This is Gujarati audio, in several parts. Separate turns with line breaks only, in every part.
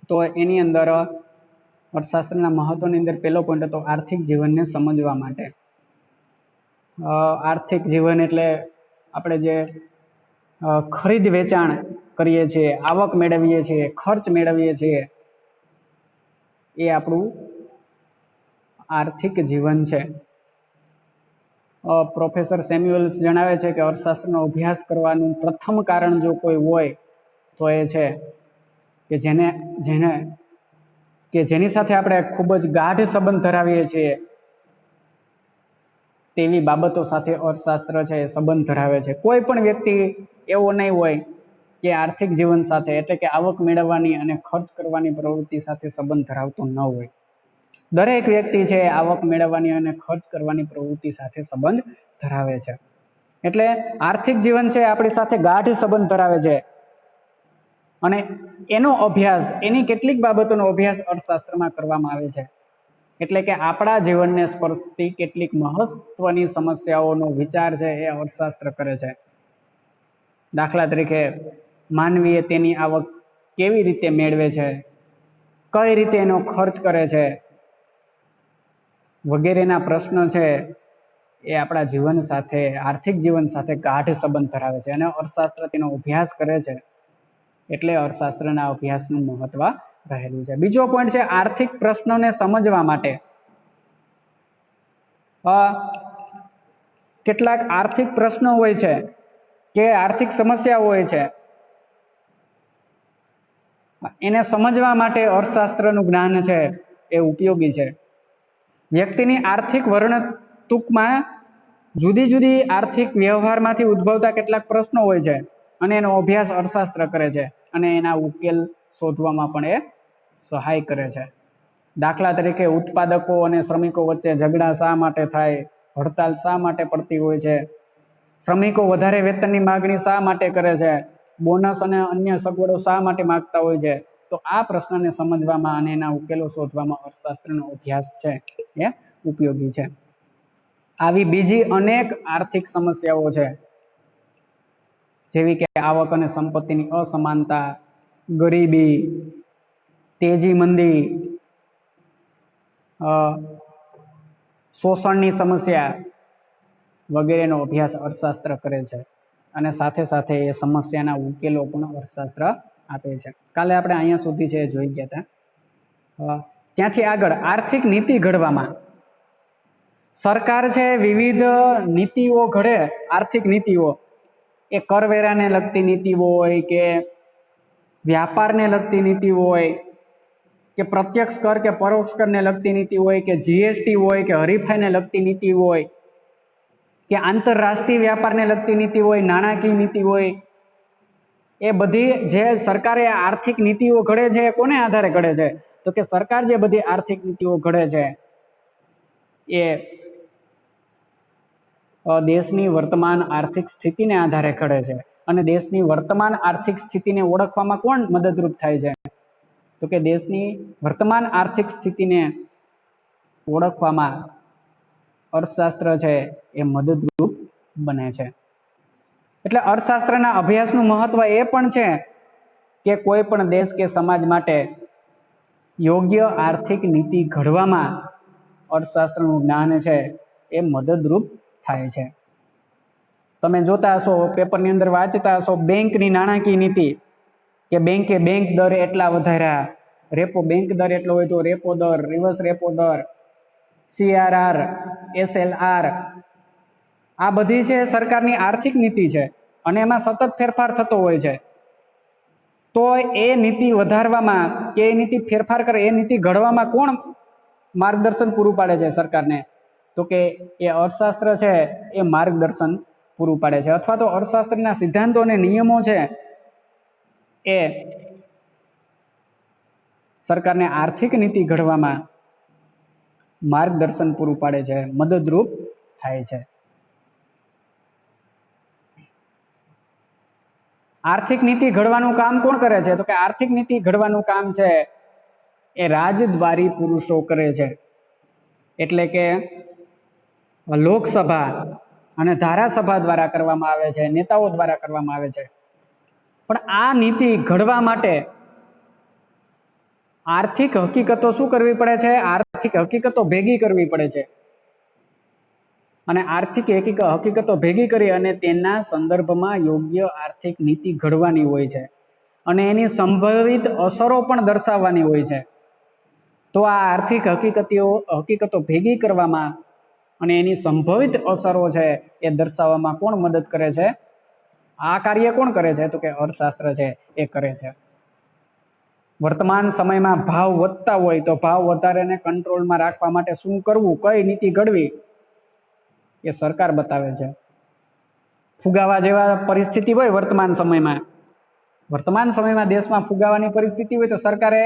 तो एनी अंदर अर्थशास्त्रना महत्वनी अंदर पहलो पॉइंट हतो आर्थिक जीवन ने समझवा माटे। आर्थिक जीवन एटले आपणे जे खरीद वेचाण करीए छीए, आवक मेळवीए छीए, खर्च मेळवीए छीए, ए आपणुं आर्थिक जीवन छे। प्रोफेसर सेम्युअल्स जणावे छे के अर्थशास्त्रनो अभ्यास करवानुं प्रथम कारण जो कोई होय तो ए छे के जेने जेने के जेनी साथे आपणे खूब ज गाढ संबंध धरावीए छीए तेवी बाबतो साथे अर्थशास्त्र छे संबंध धरावे छे। कोई पण व्यक्ति एवो नहीं होय के आर्थिक जीवन साथे एटले के आवक मेळववानी अने खर्च करवानी प्रवृत्ति साथे संबंध धरावतो न होय। दरेक व्यक्ति छे आवक मेळववानी अने खर्च करवानी प्रवृत्ति साथे संबंध धरावे छे। एटले आर्थिक जीवन छे आपणी साथे गाढ संबंध धरावे छे अने एनो अभ्यास एनी केटलीक बाबतोनो अभ्यास अर्थशास्त्रमां करवामां आवे छे। एटले के आपणा जीवनने स्पर्शती केटलीक महत्वनी समस्याओनो विचार छे ए अर्थशास्त्र करे छे। दाखला तरीके मानवीए तेनी आवक केवी रीते मेळवे छे, कई रीते एनो खर्च करे छे वगैरेना प्रश्न छे ए आपणा जीवन साथे आर्थिक जीवन साथे गाढ संबंध धरावे छे अने अर्थशास्त्र तेनो अभ्यास करे छे एटले अर्थशास्त्रना अभ्यासनुं महत्व रहेલું છે। बीजो पॉइंट छे आर्थिक प्रश्नोने समजवा माटे કેટલાક આર્થિક પ્રશ્નો હોય છે કે આર્થિક સમસ્યા હોય છે એને સમજવા માટે અર્થશાસ્ત્રનું જ્ઞાન છે એ ઉપયોગી છે। વ્યક્તિની આર્થિક વર્તણૂકમાં જુદી જુદી આર્થિક વ્યવહારમાંથી ઉદ્ભવતા કેટલાક પ્રશ્નો હોય છે અને એનો અભ્યાસ અર્થશાસ્ત્ર કરે છે અને એના ઉકેલ શોધવામાં પણ એ સહાય કરે છે। દાખલા તરીકે ઉત્પાદકો અને શ્રમિકો વચ્ચે ઝઘડા શા માટે થાય, હડતાલ શા માટે પડતી હોય છે, શ્રમિકો વધારે વેતનની માગણી શા માટે કરે છે, બોનસ અને અન્ય સગવડો શા માટે માગતા હોય છે, તો આ પ્રશ્નને સમજવામાં અને એના ઉકેલો શોધવામાં અર્થશાસ્ત્રનો અભ્યાસ છે એ ઉપયોગી છે। આવી બીજી અનેક આર્થિક સમસ્યાઓ છે જેવી કે આવક અને સંપત્તિની અસમાનતા, ગરીબી, તેજી મંદી, शोषणनी समस्या वगैरेनो अभ्यास अर्थशास्त्र करे छे अने साथे साथे ए समस्याना उकेलो पण अर्थशास्त्र आपे छे। काले आपणे अहींया सुधी छे जोई गया था। त्यांथी आगळ आर्थिक नीति घडवामां सरकार छे विविध नीतिओ घड़े। आर्थिक नीतिओ ए करवेराने लगती नीति होय के व्यापारने लगती नीति होय के प्रत्यक्ष कर के परोक्ष कर ने लगती नीति होय के जीएसटी होय के हरीफाई ने लगती नीति होय के आंतरराष्ट्रीय व्यापार ने लगती नीति होय, नाणाकीय नीति होय, ए बधी जे सरकारे आर्थिक नीतिओ घड़े छे कोने आधारे घड़े छे तो के सरकार जे बधी आर्थिक नीतिओ घड़े छे ए देशनी वर्तमान आर्थिक स्थिति ने आधारे घड़े छे अने देशनी वर्तमान आर्थिक स्थिति ने ओळखवामां कोण मददरूप थाय छे तो के देशनी वर्तमान आर्थिक स्थिति ने ओळखवामां अर्थशास्त्र छे ए मददरूप बने छे। एटले अर्थशास्त्रना अभ्यासनुं महत्व ए पण छे के कोई पण देश के समाज माटे योग्य आर्थिक नीति घडवामां अर्थशास्त्रनुं ज्ञान छे ए मददरूप थाय छे। तमे जोता हशो पेपरनी अंदर वांचता हशो बेंकनी नाणाकीय नीति के बेंके बेंक दर एटला वधार्या, रेपो बेंक दर एटलो होय तो रेपो दर, रिवर्स रेपो दर, सीआरआर, एसएलआर आ बधी छे सरकारनी आर्थिक नीति छे अने एमां सतत फेरफार थतो होय छे। तो ए नीति वधारवामां के ए नीति फेरफार करे ए नीति घडवामां कोण मार्गदर्शन पूरुं पाडे छे सरकारने तो के ए अर्थशास्त्र छे ए मार्गदर्शन पूरुं पाडे छे अथवा तो अर्थशास्त्रना सिद्धांतो अने नियमो छे ए सरकार ने आर्थिक नीति घडवामां मार्गदर्शन पूरुं पाडे छे, मददरूप थाय छे। आर्थिक नीति घडवानुं काम कोण करे छे तो के आर्थिक नीति घडवानुं काम छे ए राजद्वारी पुरुषो करे छे। एटले के लोकसभा अने धारासभा द्वारा करवामां आवे छे, नेताओ द्वारा करवामां आवे छे। पण आ नीति घडवा माटे આર્થિક હકીકતો શું કરવી પડે છે? આર્થિક હકીકતો ભેગી કરવી પડે છે અને આર્થિક હકીકતો ભેગી કરી અને તેના સંદર્ભમાં યોગ્ય આર્થિક નીતિ ઘડવાની હોય છે અને એની સંભવિત અસરો પણ દર્શાવવાની હોય છે. તો આ આર્થિક હકીકતો ભેગી કરવામાં અને એની સંભવિત અસરો છે એ દર્શાવવામાં કોણ મદદ કરે છે? આ કાર્ય કોણ કરે છે? તો કે અર્થશાસ્ત્ર છે એ કરે છે. વર્તમાન સમયમાં ભાવ વધતા હોય તો ભાવ વધારેને કંટ્રોલમાં રાખવા માટે શું કરવું, કઈ નીતિ ઘડવી, એ સરકાર બતાવે છે. ફુગાવા જેવા પરિસ્થિતિ હોય વર્તમાન સમયમાં દેશમાં ફુગાવાની પરિસ્થિતિ હોય તો સરકારે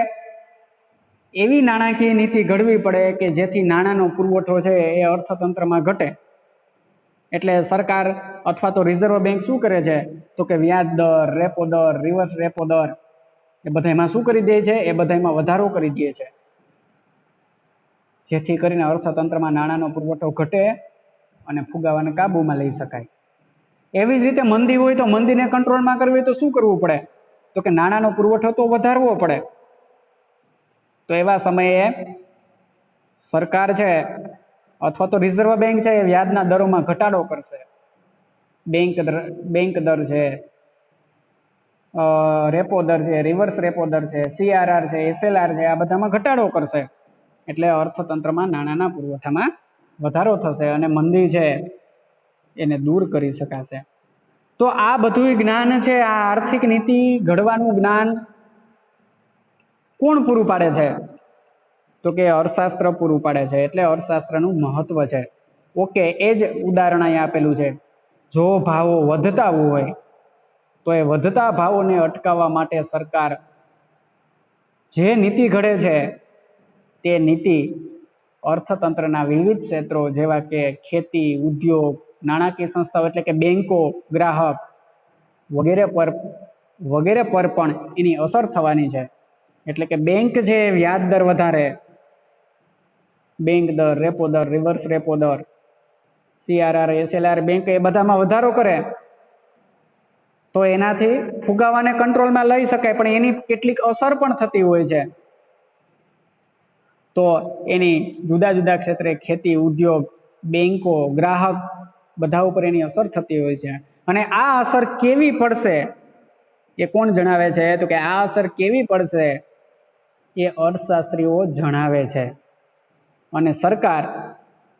એવી નાણાકીય નીતિ ઘડવી પડે કે જેથી નાણાંનો પુરવઠો છે એ અર્થતંત્રમાં ઘટે. એટલે સરકાર અથવા તો રિઝર્વ બેંક શું કરે છે? તો કે વ્યાજ દર, રેપો દર, રિવર્સ રેપો દર એ બધામાં શું કરી દે છે? એ બધામાં વધારો કરી દે છે, જેથી કરીને અર્થતંત્રમાં નાણાંનો પુરવઠો ઘટે અને ફુગાવાને કાબૂમાં લઈ શકાય. એવી જ રીતે મંદી હોય તો મંદીને કંટ્રોલમાં કરવી હોય તો શું કરવું પડે? તો કે નાણાંનો પુરવઠો તો વધારવો પડે. તો એવા સમયે સરકાર છે અથવા તો રિઝર્વ બેંક છે એ વ્યાજના દરોમાં ઘટાડો કરશે. બેંક દર છે, રેપો દર છે, રિવર્સ રેપો દર છે, CRR છે, SLR છે, આ બધામાં ઘટાડો કરશે. એટલે અર્થતંત્રમાં નાણાંના પુરવઠામાં વધારો થશે અને મંદી છે એને દૂર કરી શકાશે. તો આ બધું જ્ઞાન છે, આ આર્થિક નીતિ ઘડવાનું જ્ઞાન કોણ પૂરું પાડે છે? તો કે અર્થશાસ્ત્ર પૂરું પાડે છે. એટલે અર્થશાસ્ત્રનું મહત્વ છે. ઓકે, એ જ ઉદાહરણ અહીંયા આપેલું છે. જો ભાવો વધતા હોય તો એ વધતા ભાવોને અટકાવવા માટે સરકાર જે નીતિ ઘડે છે તે નીતિ અર્થતંત્રના વિવિધ ક્ષેત્રો જેવા કે ખેતી, ઉદ્યોગ, નાણાકીય સંસ્થાઓ એટલે કે બેંકો, ગ્રાહક વગેરે પર પણ એની અસર થવાની છે. એટલે કે બેંક છે વ્યાજ દર વધારે, બેંક દર, રેપો દર, રિવર્સ રેપો દર, CRR, SLR બેંક એ બધામાં વધારો કરે તો એનાથી ફુગાવાને કંટ્રોલમાં લઈ શકાય, પણ એની કેટલીક અસર પણ થતી હોય છે. તો એની જુદા જુદા ક્ષેત્રે ખેતી, ઉદ્યોગ, બેંકો, ગ્રાહક બધા ઉપર એની અસર થતી હોય છે. અને આ અસર કેવી પડશે એ કોણ જણાવે છે? તો કે આ અસર કેવી પડશે એ અર્થશાસ્ત્રીઓ જણાવે છે. અને સરકાર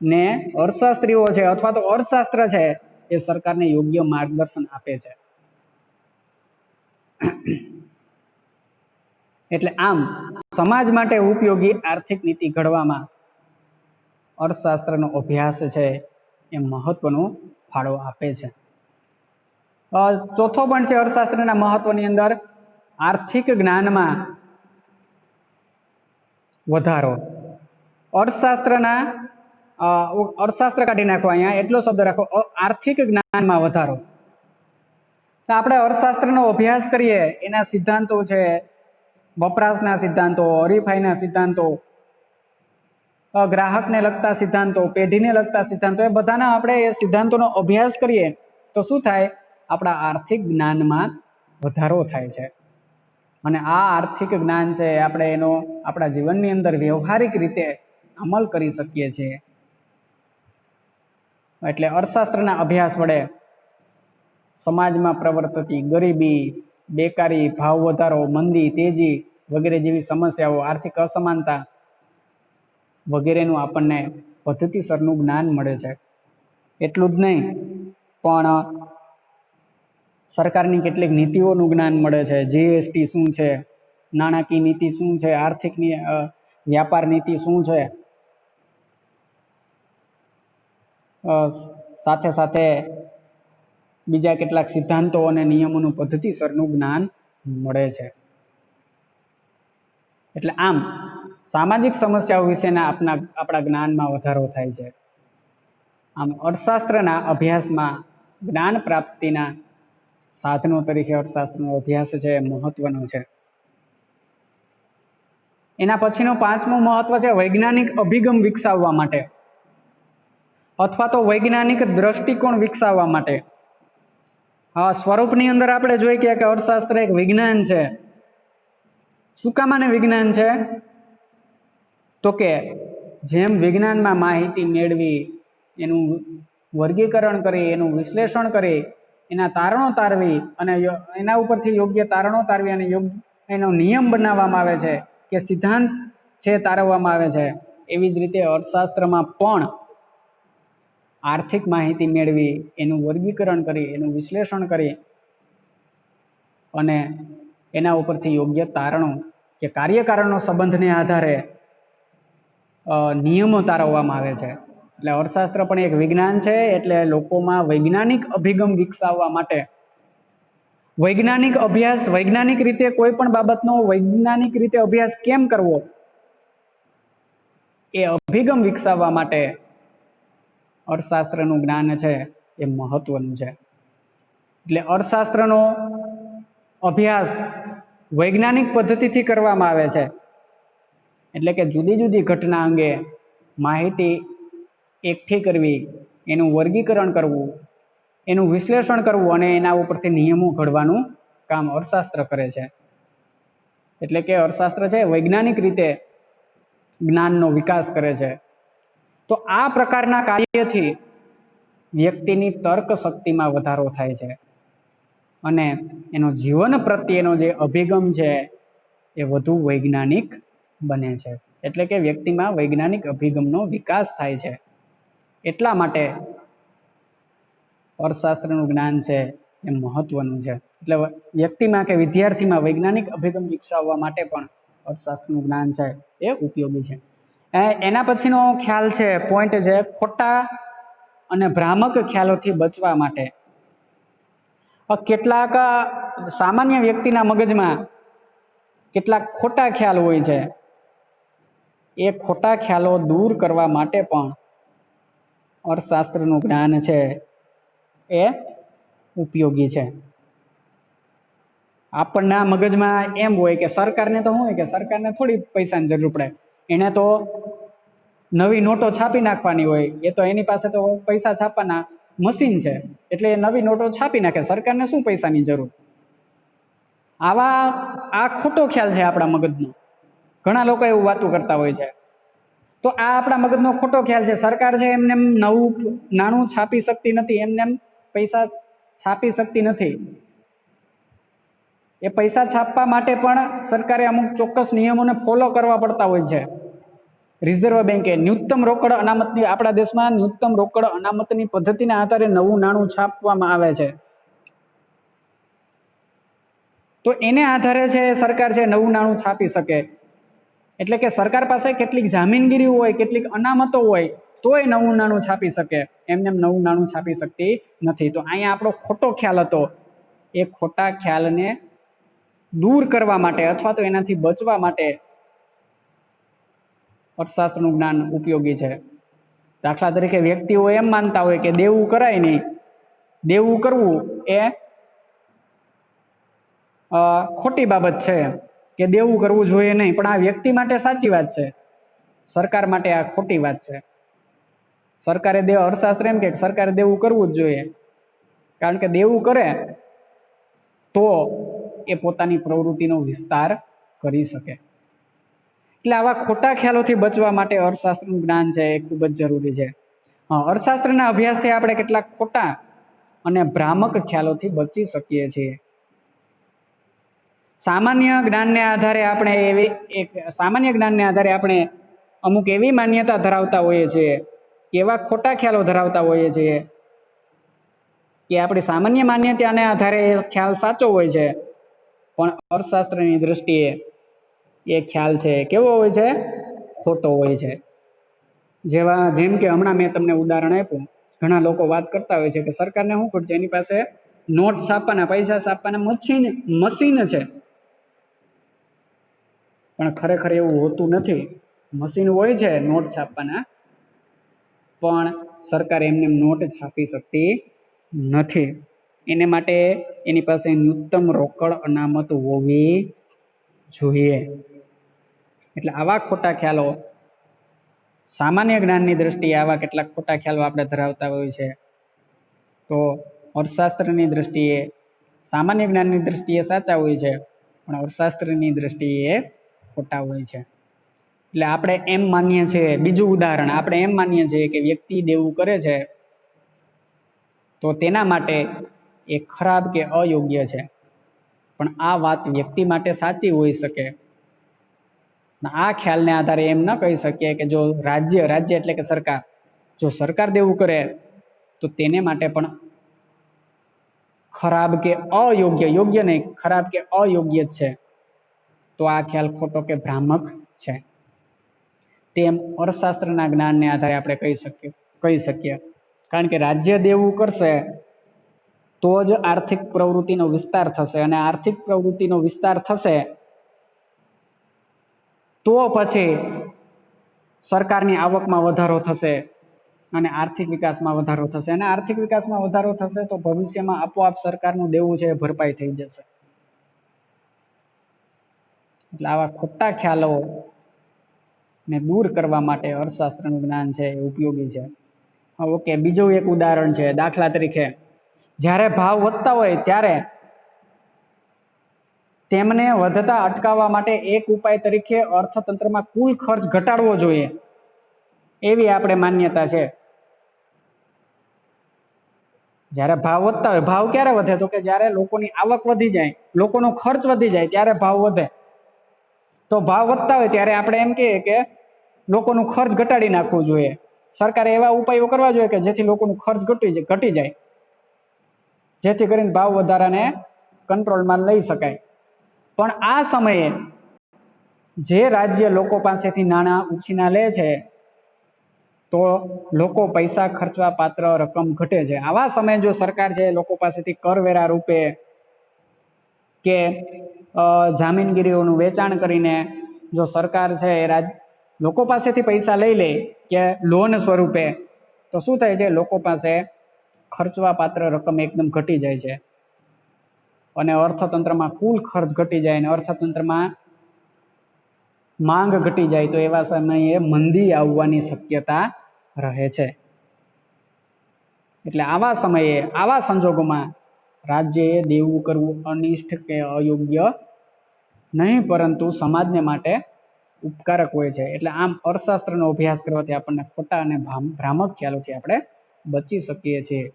ને અર્થશાસ્ત્રીઓ છે અથવા તો અર્થશાસ્ત્ર છે એ સરકારને યોગ્ય માર્ગદર્શન આપે છે. એટલે આમ સમાજ માટે ઉપયોગી આર્થિક નીતિ ઘડવામાં અર્થશાસ્ત્રનો અભ્યાસ છે એ મહત્વનો ફાળો આપે છે. ચોથો પણ છે અર્થશાસ્ત્રના મહત્વની અંદર આર્થિક જ્ઞાનમાં વધારો. અર્થશાસ્ત્ર કાઢી નાખો, અહીંયા એટલો શબ્દ રાખો, આર્થિક જ્ઞાનમાં વધારો. તો આપણે અર્થશાસ્ત્રનો અભ્યાસ કરીએ, એના સિદ્ધાંતો છે, વપરાશના સિદ્ધાંતો, હરીફાઈના સિદ્ધાંતો, ગ્રાહકને લગતા સિદ્ધાંતો, પેઢીને લગતા સિદ્ધાંતો, એ બધાના આપણે એ સિદ્ધાંતોનો અભ્યાસ કરીએ તો શું થાય? આપણા આર્થિક જ્ઞાનમાં વધારો થાય છે. અને આ આર્થિક જ્ઞાન છે આપણે એનો આપણા જીવનની અંદર વ્યવહારિક રીતે અમલ કરી શકીએ છીએ. એટલે અર્થશાસ્ત્રના અભ્યાસ વડે સમાજમાં પ્રવર્તતી ગરીબી, બેકારી, ભાવ વધારો, મંદી, તેજી વગેરે જેવી સમસ્યાઓ, આર્થિક અસમાનતા વગેરેનું આપણને પદ્ધતિસરનું જ્ઞાન મળે છે. એટલું જ નહીં પણ સરકારની કેટલીક નીતિઓનું જ્ઞાન મળે છે. GST શું છે, નાણાકીય નીતિ શું છે, આર્થિક વ્યાપાર નીતિ શું છે, સાથે સાથે બીજા કેટલાક સિદ્ધાંતો અને નિયમોનું પદ્ધતિસરનું જ્ઞાન મળે છે. એટલે આમ સામાજિક સમસ્યાઓ વિશેના આપણા જ્ઞાનમાં વધારો થાય છે. આમ અર્થશાસ્ત્રના અભ્યાસમાં જ્ઞાન પ્રાપ્તિના સાધનો તરીકે અર્થશાસ્ત્રનો અભ્યાસ છે એ મહત્વનો છે. એના પછીનું પાંચમું મહત્વ છે વૈજ્ઞાનિક અભિગમ વિકસાવવા માટે અથવા તો વૈજ્ઞાનિક દ્રષ્ટિકોણ વિકસાવવા માટે. સ્વરૂપની અંદર આપણે જોઈ કે અર્થશાસ્ત્ર એક વિજ્ઞાન છે. શું કામ આને વિજ્ઞાન છે? તો કે જેમ વિજ્ઞાનમાં માહિતી મેળવી, એનું વર્ગીકરણ કરી, એનું વિશ્લેષણ કરી, એના તારણો તારવી અને એના ઉપરથી યોગ્ય તારણો તારવી અને યોગ્ય એનો નિયમ બનાવવામાં આવે છે કે સિદ્ધાંત છે તારવવામાં આવે છે, એવી જ રીતે અર્થશાસ્ત્રમાં પણ આર્થિક માહિતી મેળવી, એનું વર્ગીકરણ કરી, એનું વિશ્લેષણ કરી અને એના ઉપરથી યોગ્ય તારણો કે કાર્યકારણનો સંબંધને આધારે નિયમો તારવવામાં આવે છે. એટલે અર્થશાસ્ત્ર પણ એક વિજ્ઞાન છે. એટલે લોકોમાં વૈજ્ઞાનિક અભિગમ વિકસાવવા માટે વૈજ્ઞાનિક અભ્યાસ, વૈજ્ઞાનિક રીતે કોઈ પણ બાબતનો વૈજ્ઞાનિક રીતે અભ્યાસ કેમ કરવો, એ અભિગમ વિકસાવવા માટે અર્થશાસ્ત્રનું જ્ઞાન છે એ મહત્વનું છે. એટલે અર્થશાસ્ત્રનો અભ્યાસ વૈજ્ઞાનિક પદ્ધતિથી કરવામાં આવે છે. એટલે કે જુદી જુદી ઘટના અંગે માહિતી એકઠી કરવી, એનું વર્ગીકરણ કરવું, એનું વિશ્લેષણ કરવું અને એના ઉપરથી નિયમો ઘડવાનું કામ અર્થશાસ્ત્ર કરે છે. એટલે કે અર્થશાસ્ત્ર છે વૈજ્ઞાનિક રીતે જ્ઞાનનો વિકાસ કરે છે. તો આ પ્રકારના કાર્યથી વ્યક્તિની તર્ક શક્તિમાં વધારો થાય છે અને એનો જીવન પ્રત્યેનો જે અભિગમ છે એ વધુ વૈજ્ઞાનિક બને છે. એટલે કે વ્યક્તિમાં વૈજ્ઞાનિક અભિગમનો વિકાસ થાય છે. એટલા માટે અર્થશાસ્ત્રનું જ્ઞાન છે એ મહત્વનું છે. એટલે વ્યક્તિમાં કે વિદ્યાર્થીમાં વૈજ્ઞાનિક અભિગમ વિકસાવવા માટે પણ અર્થશાસ્ત્રનું જ્ઞાન છે એ ઉપયોગી છે. એના પછીનો ખ્યાલ છે, પોઈન્ટ છે, ખોટા અને ભ્રામક ખ્યાલોથી બચવા માટે. કેટલાક સામાન્ય વ્યક્તિના મગજમાં કેટલાક ખોટા ખ્યાલ હોય છે. એ ખોટા ખ્યાલો દૂર કરવા માટે પણ અર્થશાસ્ત્રનું જ્ઞાન છે એ ઉપયોગી છે. આપણના મગજમાં એમ હોય કે સરકારને તો શું હોય કે સરકારને થોડી પૈસાની જરૂર પડે, એને તો નવી નોટો છાપી નાખવાની હોય, એ તો એની પાસે તો પૈસા છાપવાના મશીન છે, એટલે એ નવી નોટો છાપી નાખે, સરકારને શું પૈસાની જરૂર. આ ખોટો ખ્યાલ છે આપણા મગજનો. ઘણા લોકો એવું વાતું કરતા હોય છે. તો આ આપણા મગજનો ખોટો ખ્યાલ છે. સરકાર છે એમને નવું નાણું છાપી શકતી નથી, એમને પૈસા છાપી શકતી નથી. એ પૈસા છાપવા માટે પણ સરકારે અમુક ચોક્કસ નિયમોને ફોલો કરવા પડતા હોય છે. રિઝર્વ બેન્કે ન્યૂનતમ રોકડ અનામતની, આપણા દેશમાં ન્યૂનતમ રોકડ અનામતની પદ્ધતિના આધારે નવું નાણું છાપવામાં આવે છે. તો એને આધારે છે સરકાર છે નવું નાણું છાપી શકે. એટલે કે સરકાર પાસે કેટલીક જામીનગીરી હોય, કેટલીક અનામતો હોય, તોય નવું નાણું છાપી શકે. એમને નવું નાણું છાપી શકતી નથી. તો અહીંયા આપણો ખોટો ખ્યાલ હતો. એ ખોટા ખ્યાલને દૂર કરવા માટે અથવા તો એનાથી બચવા માટે અર્થશાસ્ત્રનું જ્ઞાન ઉપયોગી છે. દાખલા તરીકે વ્યક્તિઓ એમ માનતા હોય કે દેવું કરાય નહીં, દેવું કરવું એ ખોટી બાબત છે, કે દેવું કરવું જોઈએ નહીં. પણ આ વ્યક્તિ માટે સાચી વાત છે, સરકાર માટે આ ખોટી વાત છે. સરકારે અર્થશાસ્ત્ર એમ કે સરકારે દેવું કરવું જ જોઈએ, કારણ કે દેવું કરે તો એ પોતાની પ્રવૃત્તિનો વિસ્તાર કરી શકે. એટલે આવા ખોટા ખ્યાલોથી બચવા માટે અર્થશાસ્ત્રનું જ્ઞાન છે એ ખૂબ જ જરૂરી છે. અર્થશાસ્ત્રના અભ્યાસથી આપણે કેટલાક ખોટા અને ભ્રામક ખ્યાલોથી બચી શકીએ છીએ. સામાન્ય જ્ઞાનને આધારે આપણે અમુક એવી માન્યતા ધરાવતા હોઈએ છીએ, એવા ખોટા ખ્યાલો ધરાવતા હોઈએ છીએ કે આપણી સામાન્ય માન્યતાને આધારે એ ખ્યાલ સાચો હોય છે, પણ અર્થશાસ્ત્રની દ્રષ્ટિએ એ ખ્યાલ છે કેવો હોય છે? ખોટો હોય છે. જેમ કે હમણાં મેં તમને ઉદાહરણ આપ્યું, ઘણા લોકો વાત કરતા હોય છે કે સરકારને શું ખોટ છે, એની પાસે નોટ છાપવાના, પૈસા છાપવાના મશીન છે. પણ ખરેખર એવું હોતું નથી. મશીન હોય છે નોટ છાપવાના, પણ સરકાર એમને નોટ છાપી શકતી નથી. એને માટે એની પાસે ન્યૂનતમ રોકડ અનામત હોવી જોઈએ. એટલે આવા ખોટા ખ્યાલો, સામાન્ય જ્ઞાનની દ્રષ્ટિએ આવા કેટલાક ખોટા ખ્યાલો આપણે ધરાવતા હોય છે. તો અર્થશાસ્ત્રની દ્રષ્ટિએ, સામાન્ય જ્ઞાનની દ્રષ્ટિએ સાચા હોય છે, પણ અર્થશાસ્ત્રની દ્રષ્ટિએ ખોટા હોય છે. એટલે આપણે એમ માનીએ છીએ, બીજું ઉદાહરણ, આપણે એમ માનીએ છીએ કે વ્યક્તિ દેવું કરે છે તો તેના માટે એ ખરાબ કે અયોગ્ય છે. પણ આ વાત વ્યક્તિ માટે સાચી હોઈ શકે. આ ખ્યાલને આધારે એમ ન કહી શકીએ કે જો રાજ્ય એટલે કે સરકાર, જો સરકાર દેવું કરે તો તેને માટે પણ ખરાબ કે અયોગ્ય, યોગ્ય નહીં, ખરાબ કે અયોગ્ય જ છે. તો આ ખ્યાલ ખોટો કે ભ્રામક છે. તેમ અર્થશાસ્ત્રના જ્ઞાનને આધારે આપણે કહી શકીએ. કારણ કે રાજ્ય દેવું કરશે તો જ આર્થિક પ્રવૃત્તિનો વિસ્તાર થશે, અને આર્થિક પ્રવૃત્તિનો વિસ્તાર થશે તો પછી સરકારની આવકમાં વધારો થશે અને આર્થિક વિકાસમાં વધારો થશે. અને આર્થિક વિકાસમાં વધારો થશે તો ભવિષ્યમાં આપોઆપ સરકારનું દેવું છે એ ભરપાઈ થઈ જશે. એટલે આવા ખોટા ખ્યાલો ને દૂર કરવા માટે અર્થશાસ્ત્રનું જ્ઞાન છે એ ઉપયોગી છે. ઓકે, બીજું એક ઉદાહરણ છે. દાખલા તરીકે જ્યારે ભાવ વધતા હોય ત્યારે તેમને વધતા અટકાવવા માટે એક ઉપાય તરીકે અર્થતંત્રમાં કુલ ખર્ચ ઘટાડવો જોઈએ, એવી આપણે માન્યતા છે. જ્યારે ભાવ વધતા હોય, ભાવ ક્યારે વધે? તો કે જ્યારે લોકોની આવક વધી જાય, લોકોનો ખર્ચ વધી જાય ત્યારે ભાવ વધે. તો ભાવ વધતા હોય ત્યારે આપણે એમ કહીએ કે લોકોનું ખર્ચ ઘટાડી નાખવું જોઈએ. સરકારે એવા ઉપાયો કરવા જોઈએ કે જેથી લોકોનું ખર્ચ ઘટી જાય, જેથી કરીને ભાવ વધારાને કંટ્રોલમાં લઈ શકાય. પણ આ સમયે જે રાજ્ય લોકો પાસેથી નાણાં ઉછીના લે છે તો લોકો પૈસા ખર્ચવા પાત્ર રકમ ઘટે છે. આવા સમયે જો સરકાર છે લોકો પાસેથી કરવેરા રૂપે કે જામીનગીરીઓનું વેચાણ કરીને જો સરકાર છે એ લોકો પાસેથી પૈસા લઈ લે કે લોન સ્વરૂપે, તો શું થાય છે? લોકો પાસે ખર્ચવા પાત્ર રકમ એકદમ ઘટી જાય છે અને અર્થતંત્રમાં કુલ ખર્ચ ઘટી જાય અને અર્થતંત્રમાં માંગ ઘટી જાય. તો એવા સમયે મંદી આવવાની શક્યતા રહે છે. એટલે આવા સમયે, આવા સંજોગોમાં રાજ્યએ દેવું કરવું અનિષ્ટ કે અયોગ્ય નહીં, પરંતુ સમાજને માટે ઉપકારક હોય છે. એટલે આમ અર્થશાસ્ત્રનો અભ્યાસ કરવાથી આપણને ખોટા અને ભ્રામક ખ્યાલોથી આપણે બચી શકીએ છીએ.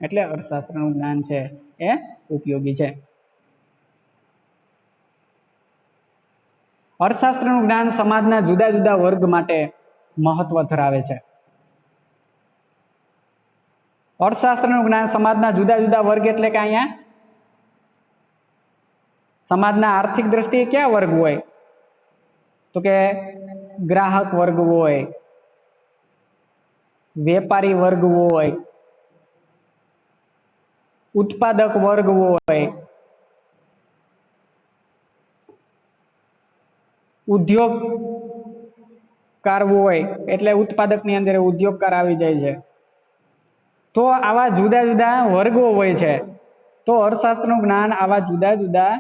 એટલે અર્થશાસ્ત્રનું જ્ઞાન છે એ ઉપયોગી છે. અર્થશાસ્ત્રનું જ્ઞાન સમાજના જુદા જુદા વર્ગ માટે મહત્વ ધરાવે છે. અર્થશાસ્ત્રનું જ્ઞાન સમાજના જુદા જુદા વર્ગ એટલે કે અહીંયા સમાજના આર્થિક દ્રષ્ટિએ કયા વર્ગ હોય? તો કે ગ્રાહક વર્ગ હોય, વેપારી વર્ગ હોય, ઉત્પાદક વર્ગ હોય, ઉદ્યોગકાર હોય, એટલે ઉત્પાદકની અંદર ઉદ્યોગકાર આવી જાય છે. તો આવા જુદા જુદા વર્ગો હોય છે. તો અર્થશાસ્ત્રનું જ્ઞાન આવા જુદા જુદા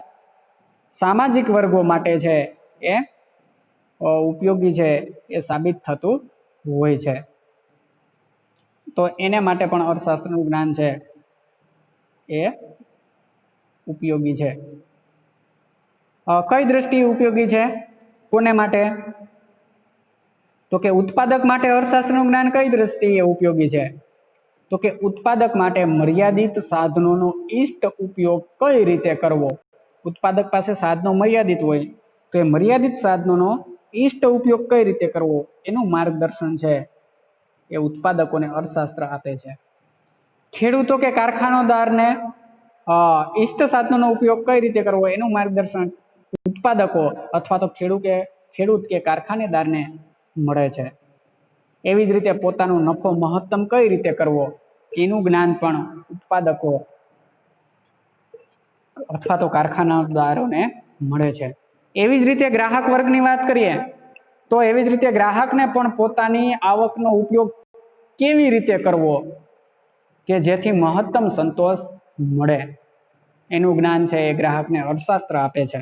સામાજિક વર્ગો માટે છે એ ઉપયોગી છે, એ સાબિત થતું હોય છે. તો એને માટે પણ અર્થશાસ્ત્રનું જ્ઞાન છે એ ઉપયોગી છે. કઈ દ્રષ્ટિએ ઉપયોગી છે? કોને માટે? તો કે ઉત્પાદક માટે અર્થશાસ્ત્રનું જ્ઞાન કઈ દ્રષ્ટિએ ઉપયોગી છે? તો કે ઉત્પાદક માટે મર્યાદિત સાધનોનો ઇષ્ટ ઉપયોગ કઈ રીતે કરવો. ઉત્પાદક પાસે સાધનો મર્યાદિત હોય તો એ મર્યાદિત સાધનોનો ઇષ્ટ ઉપયોગ કઈ રીતે કરવો એનું માર્ગદર્શન છે એ ઉત્પાદકોને અર્થશાસ્ત્ર આપે છે. ખેડૂતો કે કારખાનેદારને ઇષ્ટ સાધનોનો ઉપયોગ કઈ રીતે કરવો એનું માર્ગદર્શન ઉત્પાદકો અથવા તો ખેડૂત કે કારખાનેદારને મળે છે. એવી જ રીતે પોતાનો નફો મહત્તમ કઈ રીતે કરવો એનું જ્ઞાન પણ ઉત્પાદકો અથવા તો કારખાનેદારોને મળે છે. એવી જ રીતે ગ્રાહક વર્ગની વાત કરીએ તો એવી જ રીતે ગ્રાહકને પણ પોતાની આવકનો ઉપયોગ કેવી રીતે કરવો કે જેથી મહત્તમ સંતોષ મળે એનું જ્ઞાન છે એ ગ્રાહકને અર્થશાસ્ત્ર આપે છે.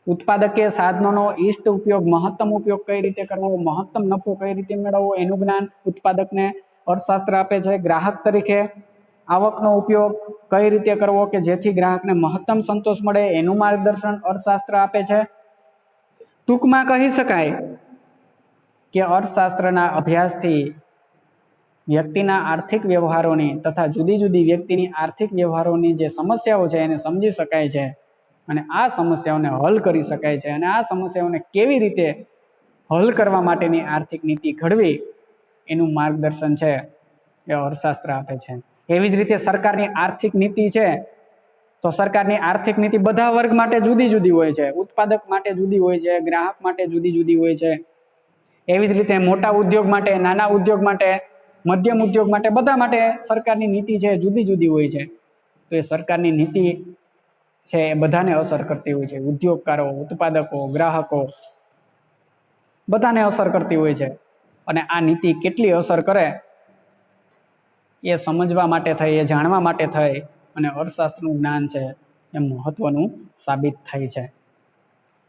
ઉત્પાદકે સાધનોનો ઇષ્ટ ઉપયોગ, મહત્તમ ઉપયોગ કઈ રીતે કરવો, મહત્તમ નફો કઈ રીતે મેળવવો એનું જ્ઞાન ઉત્પાદકને અર્થશાસ્ત્ર આપે છે. ગ્રાહક તરીકે આવકનો ઉપયોગ કઈ રીતે કરવો કે જેથી ગ્રાહકને મહત્તમ સંતોષ મળે એનું માર્ગદર્શન અર્થશાસ્ત્ર આપે છે. ટૂંકમાં કહી શકાય કે અર્થશાસ્ત્રના અભ્યાસથી વ્યક્તિના આર્થિક વ્યવહારોની તથા જુદી જુદી વ્યક્તિની આર્થિક વ્યવહારોની જે સમસ્યાઓ છે એને સમજી શકાય છે અને આ સમસ્યાઓને હલ કરી શકાય છે અને આ સમસ્યાઓને કેવી રીતે હલ કરવા માટેની આર્થિક નીતિ ઘડવી એનું માર્ગદર્શન છે એ અર્થશાસ્ત્ર આપે છે. એવી જ રીતે સરકારની આર્થિક નીતિ છે તો સરકારની આર્થિક નીતિ બધા વર્ગ માટે જુદી જુદી હોય છે. ઉત્પાદક માટે જુદી હોય છે, ગ્રાહક માટે જુદી જુદી હોય છે. એવી જ રીતે મોટા ઉદ્યોગ માટે, નાના ઉદ્યોગ માટે, મધ્યમ ઉદ્યોગ માટે, બધા માટે સરકારની નીતિ છે જુદી જુદી હોય છે. તો એ સરકારની નીતિ છે એ બધાને અસર કરતી હોય છે. ઉદ્યોગકારો, ઉત્પાદકો, ગ્રાહકો બધાને અસર કરતી હોય છે અને આ નીતિ કેટલી અસર કરે એ સમજવા માટે થઈ, એ જાણવા માટે થઈ અને અર્થશાસ્ત્રનું જ્ઞાન છે એ મહત્વનું સાબિત થાય છે.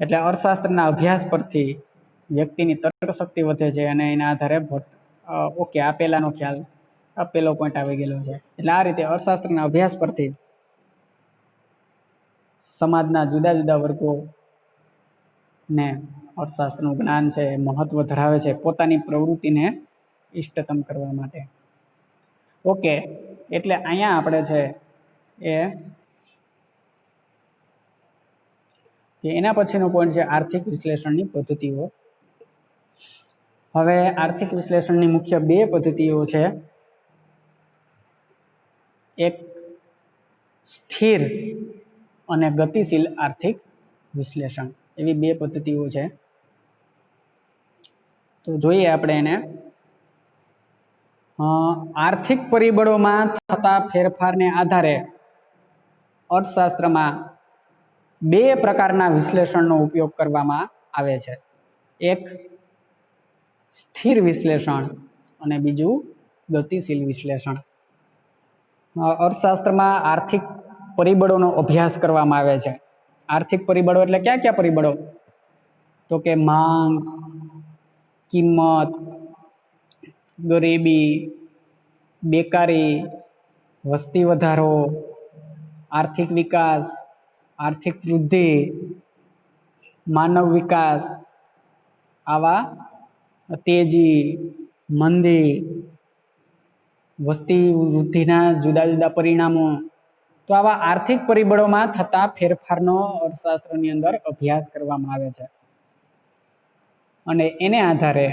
એટલે અર્થશાસ્ત્રના અભ્યાસ પરથી વ્યક્તિની તર્ક શક્તિ વધે છે અને એના આધારે ઓકે આ પહેલાનો ખ્યાલ, આ પહેલો પોઈન્ટ આવી ગયેલો છે. એટલે આ રીતે અર્થશાસ્ત્રના અભ્યાસ પરથી સમાજના જુદા જુદા વર્ગોને અર્થશાસ્ત્રનું જ્ઞાન છે એ મહત્વ ધરાવે છે પોતાની પ્રવૃત્તિને ઇષ્ટતમ કરવા માટે. ઓકે, એટલે અહીંયા આપણે છે એ એના પછીનો પોઈન્ટ છે આર્થિક વિશ્લેષણની પદ્ધતિઓ. હવે આર્થિક વિશ્લેષણની મુખ્ય બે પદ્ધતિઓ છે. એક સ્થિર અને ગતિશીલ આર્થિક વિશ્લેષણ, એવી બે પદ્ધતિઓ છે. તો જોઈએ આપણે એને. આર્થિક પરિબળોમાં થતા ફેરફારને આધારે અર્થશાસ્ત્રમાં બે પ્રકારના વિશ્લેષણનો ઉપયોગ કરવામાં આવે છે. એક સ્થિર વિશ્લેષણ અને બીજું ગતિશીલ વિશ્લેષણ. અર્થશાસ્ત્રમાં આર્થિક પરિબળોનો અભ્યાસ કરવામાં આવે છે. આર્થિક પરિબળો એટલે કયા કયા પરિબળો? તો કે માંગ, કિંમત, ગરીબી, બેકારી, વસ્તી વધારો, આર્થિક વિકાસ, આર્થિક વૃદ્ધિ, માનવ વિકાસ, આવા તેજી, મંદી, વસ્તી વૃદ્ધિના જુદા જુદા પરિણામો. તો આવા આર્થિક પરિબળોમાં થતા ફેરફારનો અર્થશાસ્ત્રની અંદર અભ્યાસ કરવામાં આવે છે અને એને આધારે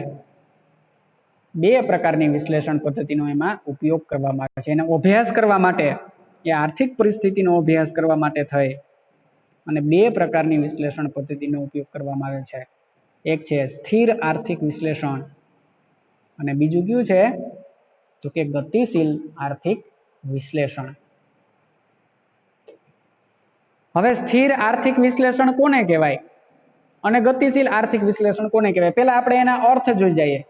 બે પ્રકારની વિશ્લેષણ પદ્ધતિનો એમાં ઉપયોગ કરવામાં આવે છે. એનો અભ્યાસ કરવા માટે, એ આર્થિક પરિસ્થિતિનો અભ્યાસ કરવા માટે થઈ અને બે પ્રકારની વિશ્લેષણ પદ્ધતિનો ઉપયોગ કરવામાં આવે છે. એક છે સ્થિર આર્થિક વિશ્લેષણ અને બીજું કયું છે તો કે ગતિશીલ આર્થિક વિશ્લેષણ. હવે સ્થિર આર્થિક વિશ્લેષણ કોને કહેવાય અને ગતિશીલ આર્થિક વિશ્લેષણ કોને કહેવાય? પહેલા આપણે એના અર્થ જોઈ જઈએ.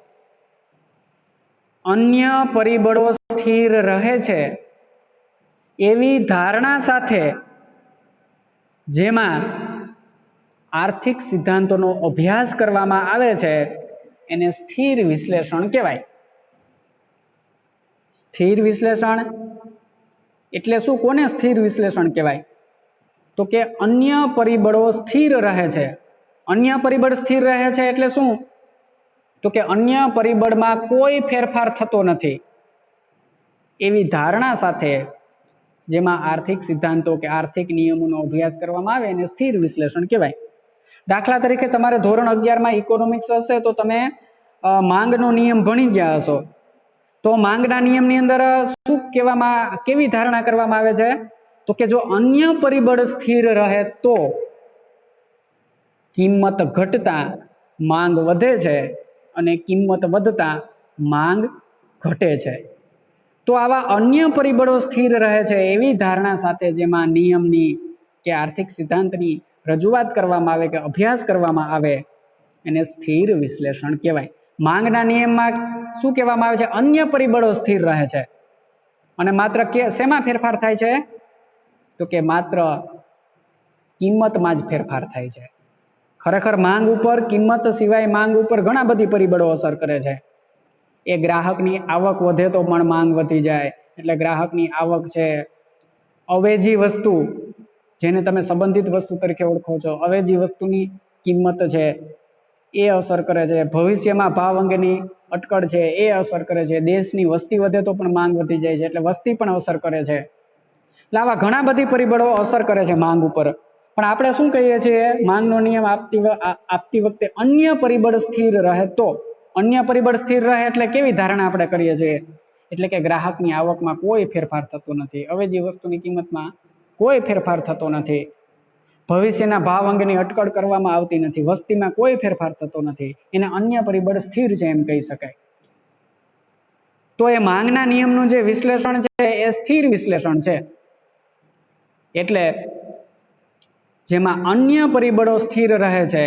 અન્ય પરિબળો સ્થિર રહે છે એવી ધારણા સાથે જેમાં આર્થિક સિદ્ધાંતોનો અભ્યાસ કરવામાં આવે છે એને સ્થિર વિશ્લેષણ કહેવાય. સ્થિર વિશ્લેષણ એટલે શું? કોને સ્થિર વિશ્લેષણ કહેવાય? તો કે અન્ય પરિબળો સ્થિર રહે છે. અન્ય પરિબળ સ્થિર રહે છે એટલે શું? તો કે અન્ય પરિબળમાં કોઈ ફેરફાર થતો નથી એવી ધારણા સાથે જેમાં આર્થિક સિદ્ધાંતો કે આર્થિક નિયમોનો અભ્યાસ કરવામાં આવે એને સ્થિર વિશ્લેષણ કહેવાય. દાખલા તરીકે તમારે ધોરણ 11માં ઇકોનોમિક્સ હશે તો તમે માંગનો નિયમ ભણી ગયા હશો. તો માંગના નિયમની અંદર શું કહેવામાં, કેવી ધારણા કરવામાં આવે છે? તો કે જો અન્ય પરિબળ સ્થિર રહે તો કિંમત ઘટતા માંગ વધે છે અને કિંમત વધતા માંગ ઘટે છે. તો આવા અન્ય પરિબળો સ્થિર રહે છે એવી ધારણા સાથે જેમાં નિયમની કે આર્થિક સિદ્ધાંતની રજૂઆત કરવામાં આવે કે અભ્યાસ કરવામાં આવે એને સ્થિર વિશ્લેષણ કહેવાય. માંગના નિયમમાં શું કહેવામાં આવે છે? અન્ય પરિબળો સ્થિર રહે છે અને માત્ર શેમાં ફેરફાર થાય છે? તો કે માત્ર કિંમતમાં જ ફેરફાર થાય છે. ખરેખર માંગ ઉપર, કિંમત સિવાય માંગ ઉપર ઘણા બધી પરિબળો અસર કરે છે. એ ગ્રાહકની આવક વધે તો પણ માંગ વધી જાય, એટલે ગ્રાહકની આવક છે, અવેજી વસ્તુ જેને તમે સંબંધિત વસ્તુ તરીકે ઓળખો છો, અવેજી વસ્તુની કિંમત છે એ અસર કરે છે, ભવિષ્યમાં ભાવ અંગેની અટકળ છે એ અસર કરે છે, દેશની વસ્તી વધે તો પણ માંગ વધી જાય છે એટલે વસ્તી પણ અસર કરે છે। એટલે આવા ઘણા બધી પરિબળો અસર કરે છે માંગ ઉપર। પણ આપણે શું કહીએ છીએ, માંગનો નિયમ આપતી વખતે અન્ય પરિબળ સ્થિર રહે તો, અન્ય પરિબળ સ્થિર રહે એટલે કેવી ધારણા આપણે કરીએ છીએ, એટલે કે ગ્રાહકની આવકમાં કોઈ ફેરફાર થતો નથી, અવેજી વસ્તુની કિંમતમાં કોઈ ફેરફાર થતો નથી, ભવિષ્યના ભાવ અંગેની અટકળ કરવામાં આવતી નથી, વસ્તીમાં કોઈ ફેરફાર થતો નથી, એને અન્ય પરિબળ સ્થિર છે એમ કહી શકાય। તો એ માંગના નિયમનું જે વિશ્લેષણ છે એ સ્થિર વિશ્લેષણ છે। એટલે જેમાં અન્ય પરિબળો સ્થિર રહે છે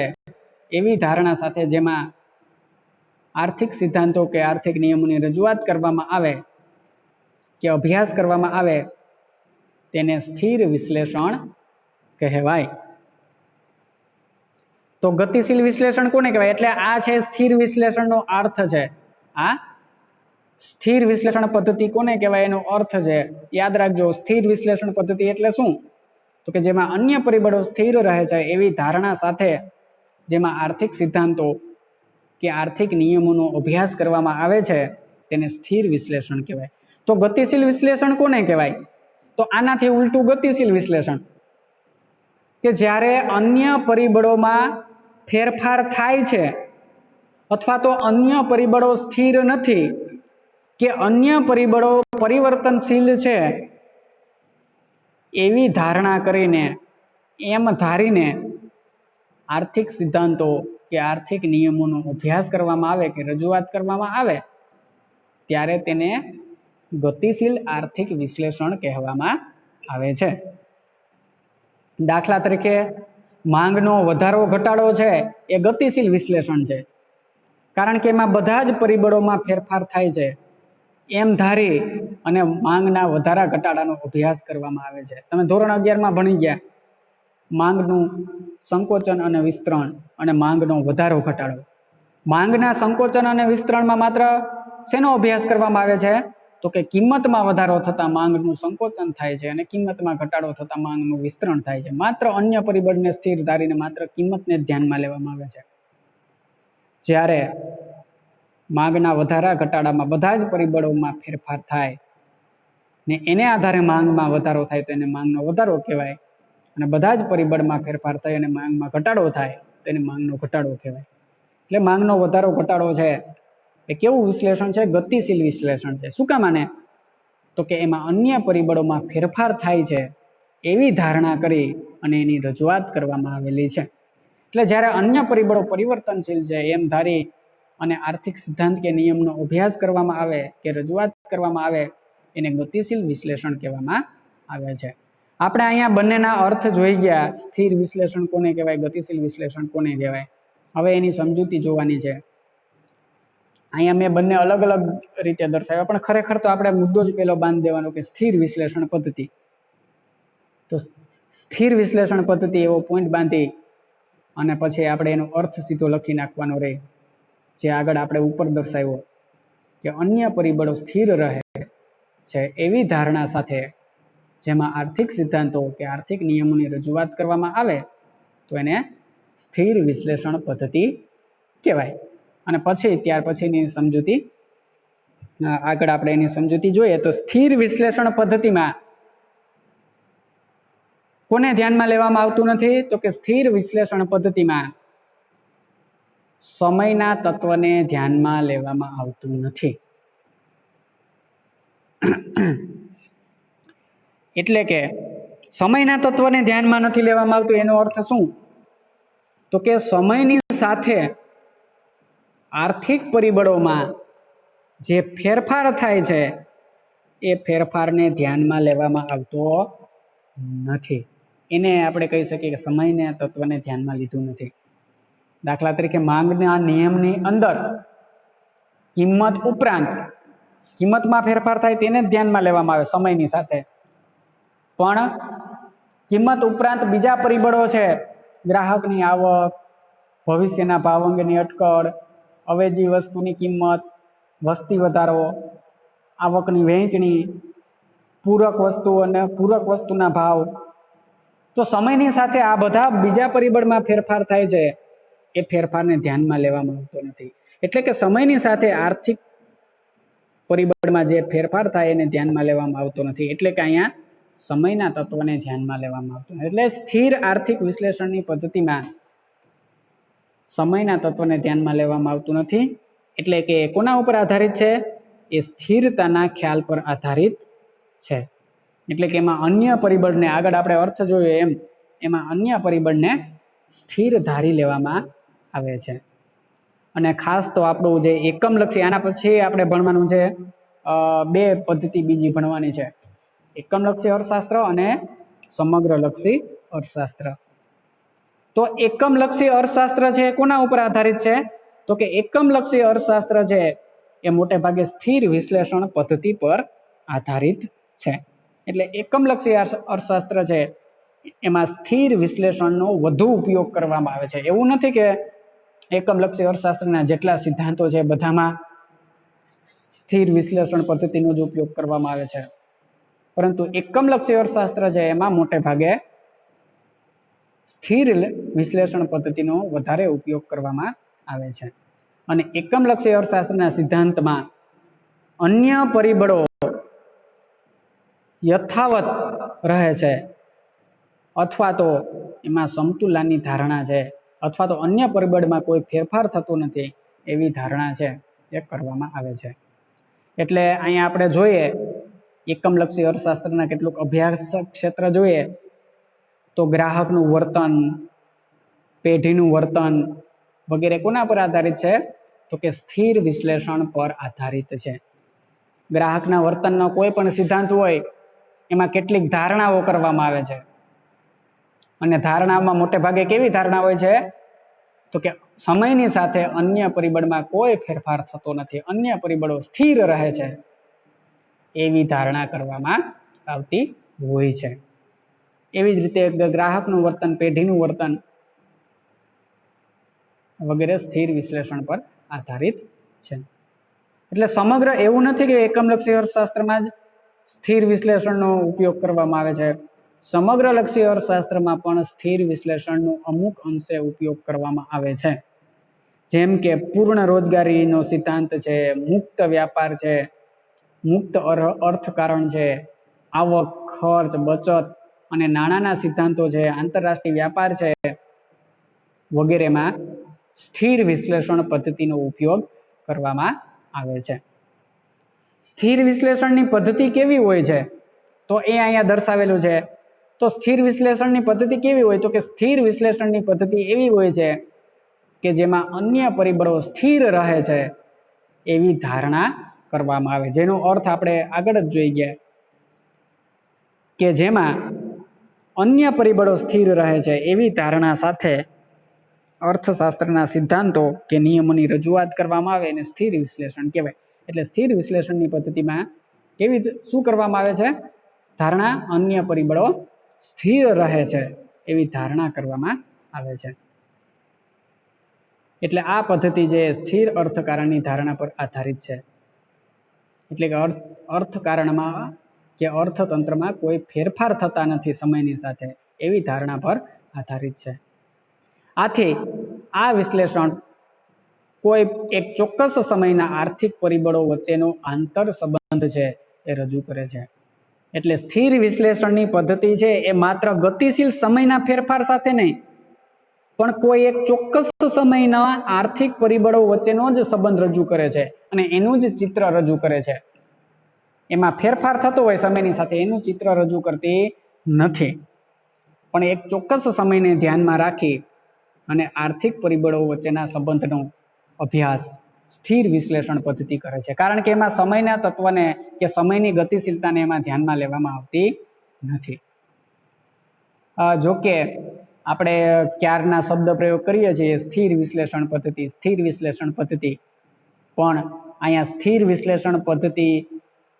એવી ધારણા સાથે જેમાં આર્થિક સિદ્ધાંતો કે આર્થિક નિયમોની રજૂઆત કરવામાં આવે કે અભ્યાસ કરવામાં આવે તેને સ્થિર વિશ્લેષણ કહેવાય। તો ગતિશીલ વિશ્લેષણ કોને કહેવાય, એટલે આ છે સ્થિર વિશ્લેષણનો અર્થ છે। આ સ્થિર વિશ્લેષણ પદ્ધતિ કોને કહેવાય એનો અર્થ છે, યાદ રાખજો। સ્થિર વિશ્લેષણ પદ્ધતિ એટલે શું, તો કે જેમાં અન્ય પરિબળો સ્થિર રહે છે એવી ધારણા સાથે જેમાં આર્થિક સિદ્ધાંતો કે આર્થિક નિયમોનો અભ્યાસ કરવામાં આવે છે તેને સ્થિર વિશ્લેષણ કહેવાય। તો ગતિશીલ વિશ્લેષણ કોને કહેવાય, તો આનાથી ઉલટું ગતિશીલ વિશ્લેષણ કે જ્યારે અન્ય પરિબળોમાં ફેરફાર થાય છે અથવા તો અન્ય પરિબળો સ્થિર નથી કે અન્ય પરિબળો પરિવર્તનશીલ છે એવી ધારણા કરીને, એમ ધારીને આર્થિક સિદ્ધાંતો કે આર્થિક નિયમોનો અભ્યાસ કરવામાં આવે કે રજૂઆત કરવામાં આવે ત્યારે તેને ગતિશીલ આર્થિક વિશ્લેષણ કહેવામાં આવે છે। દાખલા તરીકે માંગનો વધારો ઘટાડો છે એ ગતિશીલ વિશ્લેષણ છે, કારણ કે એમાં બધા જ પરિબળોમાં ફેરફાર થાય છે એમ ધારી અને માંગના વધારા ઘટાડાનો અભ્યાસ કરવામાં આવે છે। તમે ધોરણ 11માં ભણી ગયા માંગનું સંકોચન અને વિસ્તરણ અને માંગનો વધારો ઘટાડો। માંગના સંકોચન અને વિસ્તરણમાં માત્ર શેનો અભ્યાસ કરવામાં આવે છે, તો કે કિંમતમાં વધારો થતા માંગનું સંકોચન થાય છે અને કિંમતમાં ઘટાડો થતા માંગનું વિસ્તરણ થાય છે। માત્ર અન્ય પરિબળને સ્થિર ધારીને માત્ર કિંમતને ધ્યાનમાં લેવામાં આવે છે, જ્યારે માંગના વધારા ઘટાડામાં બધા જ પરિબળોમાં ફેરફાર થાય ને એને આધારે માંગમાં વધારો થાય તો એને માંગનો વધારો કહેવાય, અને બધા જ પરિબળમાં ફેરફાર થાય અને માંગમાં ઘટાડો થાય તો એને માંગનો ઘટાડો કહેવાય। એટલે માંગનો વધારો ઘટાડો છે એ કેવું વિશ્લેષણ છે, ગતિશીલ વિશ્લેષણ છે। શું કામ આને, તો કે એમાં અન્ય પરિબળોમાં ફેરફાર થાય છે એવી ધારણા કરી અને એની રજૂઆત કરવામાં આવેલી છે। એટલે જ્યારે અન્ય પરિબળો પરિવર્તનશીલ છે એમ ધારી અને આર્થિક સિદ્ધાંત કે નિયમનો અભ્યાસ કરવામાં આવે કે રજૂઆત કરવામાં આવે એને ગતિશીલ વિશ્લેષણ કહેવામાં આવે છે। આપણે અહીંયા બંનેના અર્થ જોઈ ગયા, સ્થિર વિશ્લેષણ કોને કહેવાય, ગતિશીલ વિશ્લેષણ કોને કહેવાય। હવે એની સમજૂતી જોવાની છે। અહીંયા મેં બંને અલગ અલગ રીતે દર્શાવ્યા, પણ ખરેખર તો આપણે મુદ્દો જ પેલો બાંધી દેવાનો કે સ્થિર વિશ્લેષણ પદ્ધતિ। તો સ્થિર વિશ્લેષણ પદ્ધતિ એવો પોઈન્ટ બાંધી અને પછી આપણે એનો અર્થ સીધો લખી નાખવાનો રહે, જે આગળ આપણે ઉપર દર્શાવ્યો કે અન્ય પરિબળો સ્થિર રહે છે એવી ધારણા સાથે જેમાં આર્થિક સિદ્ધાંતો કે આર્થિક નિયમોની રજૂઆત કરવામાં આવે તો એને સ્થિર વિશ્લેષણ પદ્ધતિ કહેવાય। અને પછી ત્યાર પછીની સમજૂતી આગળ આપણે એની સમજૂતી જોઈએ તો સ્થિર વિશ્લેષણ પદ્ધતિમાં કોને ધ્યાનમાં લેવામાં આવતું નથી, તો કે સ્થિર વિશ્લેષણ પદ્ધતિમાં સમયના તત્વને ધ્યાનમાં લેવામાં આવતું નથી। એટલે કે સમયના તત્વને ધ્યાનમાં નથી લેવામાં આવતું એનો અર્થ શું, તો કે સમયની સાથે આર્થિક પરિબળોમાં જે ફેરફાર થાય છે એ ફેરફારને ધ્યાનમાં લેવામાં આવતો નથી, એને આપણે કહી શકીએ કે સમયના તત્વને ધ્યાનમાં લીધું નથી। દાખલા તરીકે માંગના નિયમની અંદર કિંમત ઉપરાંત કિંમતમાં ફેરફાર થાય તેને જ ધ્યાનમાં લેવામાં આવે સમયની સાથે, પણ કિંમત ઉપરાંત બીજા પરિબળો છે, ગ્રાહકની આવક, ભવિષ્યના ભાવ અંગેની અટકળ, અવેજી વસ્તુની કિંમત, વસ્તી વધારો, આવકની વહેંચણી, પૂરક વસ્તુ અને પૂરક વસ્તુના ભાવ, તો સમયની સાથે આ બધા બીજા પરિબળમાં ફેરફાર થાય છે, એ ફેરફારને ધ્યાનમાં લેવામાં આવતો નથી. એટલે કે સમયની સાથે આર્થિક પરિબળમાં જે ફેરફાર થાય એને ધ્યાનમાં લેવામાં આવતો નથી. એટલે કે અહીંયા સમયના તત્વને ધ્યાનમાં લેવામાં આવતું નથી. એટલે સ્થિર આર્થિક વિશ્લેષણની પદ્ધતિમાં સમયના તત્વને ધ્યાનમાં લેવામાં આવતું નથી. એટલે કે કોના ઉપર આધારિત છે? એ સ્થિરતાના ખ્યાલ પર આધારિત છે. એટલે કે એમાં અન્ય પરિબળને, આગળ આપણે અર્થ જોયો એમાં અન્ય પરિબળને સ્થિર ધારી લેવામાં આવે છે. અને ખાસ તો આપણું જે એકમલક્ષી, આના પછી આપણે ભણવાનું છે બે પદ્ધતિ બીજી ભણવાની છે, એકમલક્ષી અર્થશાસ્ત્ર અને સમગ્રલક્ષી અર્થશાસ્ત્ર. તો એકમલક્ષી અર્થશાસ્ત્ર છે કોના ઉપર આધારિત છે? તો કે એકમલક્ષી અર્થશાસ્ત્ર છે એ મોટે ભાગે સ્થિર વિશ્લેષણ પદ્ધતિ પર આધારિત છે. એટલે એકમલક્ષી અર્થશાસ્ત્ર છે એમાં સ્થિર વિશ્લેષણનો વધુ ઉપયોગ કરવામાં આવે છે. એવું નથી કે એકમલક્ષી અર્થશાસ્ત્રના જેટલા સિદ્ધાંતો છે બધામાં સ્થિર વિશ્લેષણ પદ્ધતિનો જ ઉપયોગ કરવામાં આવે છે, પરંતુ એકમલક્ષી અર્થશાસ્ત્ર છે એમાં મોટે ભાગે સ્થિર વિશ્લેષણ પદ્ધતિનો વધારે ઉપયોગ કરવામાં આવે છે. અને એકમલક્ષી અર્થશાસ્ત્રના સિદ્ધાંતમાં અન્ય પરિબળો યથાવત રહે છે, અથવા તો એમાં સમતુલાની ધારણા છે, અથવા તો અન્ય પરિબળમાં કોઈ ફેરફાર થતો નથી એવી ધારણા છે એ કરવામાં આવે છે. એટલે અહીંયા આપણે જોઈએ એકમલક્ષી અર્થશાસ્ત્રના કેટલુંક અભ્યાસ ક્ષેત્ર જોઈએ તો ગ્રાહકનું વર્તન, પેઢીનું વર્તન વગેરે કોના પર આધારિત છે? તો કે સ્થિર વિશ્લેષણ પર આધારિત છે. ગ્રાહકના વર્તનનો કોઈ પણ સિદ્ધાંત હોય એમાં કેટલીક ધારણાઓ કરવામાં આવે છે, અને ધારણામાં મોટે ભાગે કેવી ધારણા હોય છે? તો કે સમયની સાથે અન્ય પરિબળમાં કોઈ ફેરફાર થતો નથી, અન્ય પરિબળો સ્થિર રહે છે, એવી ધારણા કરવામાં આવતી હોય છે. એવી જ રીતે ગ્રાહકનું વર્તન, પેઢીનું વર્તન વગેરે સ્થિર વિશ્લેષણ પર આધારિત છે. એટલે સમગ્ર એવું નથી કે એકમલક્ષી અર્થશાસ્ત્રમાં જ સ્થિર વિશ્લેષણનો ઉપયોગ કરવામાં આવે છે. સમગ્રલક્ષી અર્થશાસ્ત્રમાં પણ સ્થિર વિશ્લેષણનો અમુક અંશે ઉપયોગ કરવામાં આવે છે. જેમ કે પૂર્ણ રોજગારીનો સિદ્ધાંત છે, મુક્ત વ્યાપાર છે, મુક્ત અર્થકારણ છે, આવક, ખર્ચ, બચત અને નાણાંના સિદ્ધાંતો છે, આંતરરાષ્ટ્રીય વ્યાપાર છે વગેરેમાં સ્થિર વિશ્લેષણ પદ્ધતિનો ઉપયોગ કરવામાં આવે છે. સ્થિર વિશ્લેષણની પદ્ધતિ કેવી હોય છે? તો એ અહીંયા દર્શાવેલું છે. તો સ્થિર વિશ્લેષણની પદ્ધતિ કેવી હોય? તો કે સ્થિર વિશ્લેષણની પદ્ધતિ એવી હોય છે કે જેમાં અન્ય પરિબળો સ્થિર રહે છે એવી ધારણા કરવામાં આવે, જેનો અર્થ આપણે આગળ જ જોઈ ગયા કે જેમાં અન્ય પરિબળો સ્થિર રહે છે એવી ધારણા સાથે અર્થશાસ્ત્રના સિદ્ધાંતો કે નિયમોની રજૂઆત કરવામાં આવે એને સ્થિર વિશ્લેષણ કહેવાય. એટલે સ્થિર વિશ્લેષણની પદ્ધતિમાં શું કરવામાં આવે છે? ધારણા, અન્ય પરિબળો સ્થિર રહે છે એવી ધારણા કરવામાં આવે છે. એટલે આ પદ્ધતિ જે સ્થિર અર્થકારણની ધારણા પર આધારિત છે. એટલે કે અર્થકારણમાં કે અર્થતંત્રમાં કોઈ ફેરફાર થતા નથી સમયની સાથે એવી ધારણા પર આધારિત છે. આથી આ વિશ્લેષણ કોઈ એક ચોક્કસ સમયના આર્થિક પરિબળો વચ્ચેનો આંતર સંબંધ છે એ રજૂ કરે છે. એટલે સ્થિર વિશ્લેષણની પદ્ધતિ છે એ માત્ર ગતિશીલ સમયના ફેરફાર સાથે નહીં, પણ કોઈ એક ચોક્કસ સમયના આર્થિક પરિબળો વચ્ચેનો જ સંબંધ રજૂ કરે છે અને એનું જ ચિત્ર રજૂ કરે છે. એમાં ફેરફાર થતો હોય સમયની સાથે એનું ચિત્ર રજૂ કરતી નથી, પણ એક ચોક્કસ સમયને ધ્યાનમાં રાખી અને આર્થિક પરિબળો વચ્ચેના સંબંધનો અભ્યાસ સ્થિર વિશ્લેષણ પદ્ધતિ કરે છે. કારણ કે એમાં સમયના તત્વને કે સમયની ગતિશીલતાને એમાં ધ્યાનમાં લેવામાં આવતી નથી. જોકે આપણે ક્યારના શબ્દ પ્રયોગ કરીએ છીએ સ્થિર વિશ્લેષણ પદ્ધતિ, સ્થિર વિશ્લેષણ પદ્ધતિ, પણ અહીંયા સ્થિર વિશ્લેષણ પદ્ધતિ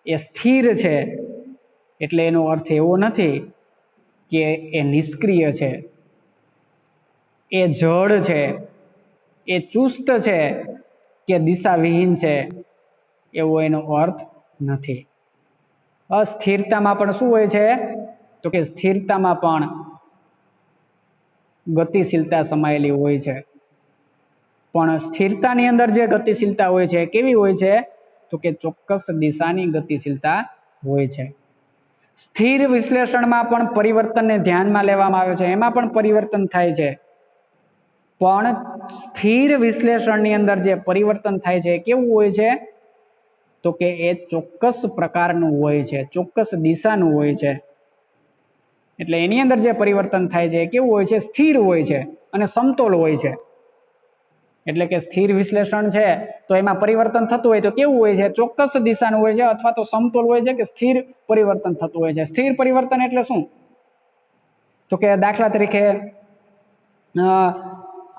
એ સ્થિર છે એટલે એનો અર્થ એવો નથી કે એ નિષ્ક્રિય છે, એ જડ છે, એ ચુસ્ત છે કે દિશાવિહીન છે, એવો એનો અર્થ નથી. अस्थिरतामां पण शुं होय छे तो के स्थिरतामां पण गतिशीलता समायेली होय छे। पण स्थिरतानी अंदर जे गतिशीलता होय छे केवी होय छे तो के चोक्कस दिशानी गतिशीलता होय छे। स्थिर विश्लेषणमां पण परिवर्तनने ध्यानमां लेवामां आवे छे, एमां पण परिवर्तन थाय छे, पण स्थिर विश्लेषणनी अंदर जे परिवर्तन थाय छे केवुं होय छे तो के ए चोक्कस प्रकारनुं होय छे, चोक्कस दिशानुं होय छे। एटले एनी अंदर जे परिवर्तन थाय छे केवुं होय छे, स्थिर होय छे अने समतोल होय छे। एटले के स्थिर विश्लेषण छे तो एमां परिवर्तन थतुं होय तो केवुं होय छे, चोक्कस दिशानुं होय छे अथवा तो समतोल होय छे के स्थिर परिवर्तन थतुं होय छे। स्थिर परिवर्तन एटले शुं तो के दाखला तरीके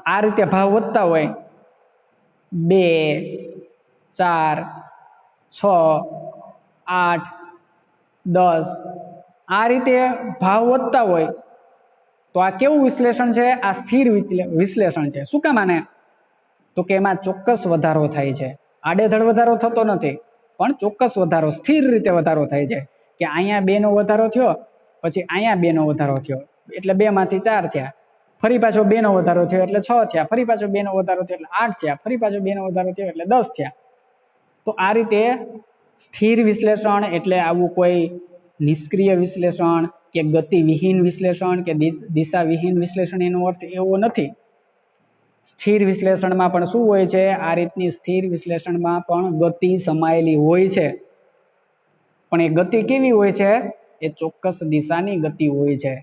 आ रीते भाव वधता होय 2, 4, 6, 8, 10 आ रीते भाव वधता होय तो आ केवुं विश्लेषण छे, आ स्थिर विश्लेषण छे। शुं काम आने तो के एमां चोक्कस वधारो थाय छे, आडेधड़ वधारो थतो नथी पण चोक्कस वधारो स्थिर रीते वधारो थाय छे के अहींया 2 नो वधारो थयो पछी अहींया 2 नो वधारो थयो एटले 2 मांथी 4 थया, फरी पाछो 2 नो वधारो थयो एटले 6 थया, फरी पाछो 2 नो वधारो थयो एटले 8 थया, फरी पाछो 2 नो वधारो थयो एटले 10 थया। तो आ रीते स्थिर विश्लेषण एटले आवुं कोई निष्क्रिय विश्लेषण के गतिविहीन विश्लेषण के दिशाविहीन विश्लेषण एनो अर्थ एवो नथी। स्थिर विश्लेषणमां पण शुं होय छे, आ रीतनी स्थिर विश्लेषणमां पण गति समायेली होय छे, पण ए गति केवी होय छे ए चोक्कस दिशानी गति होय छे,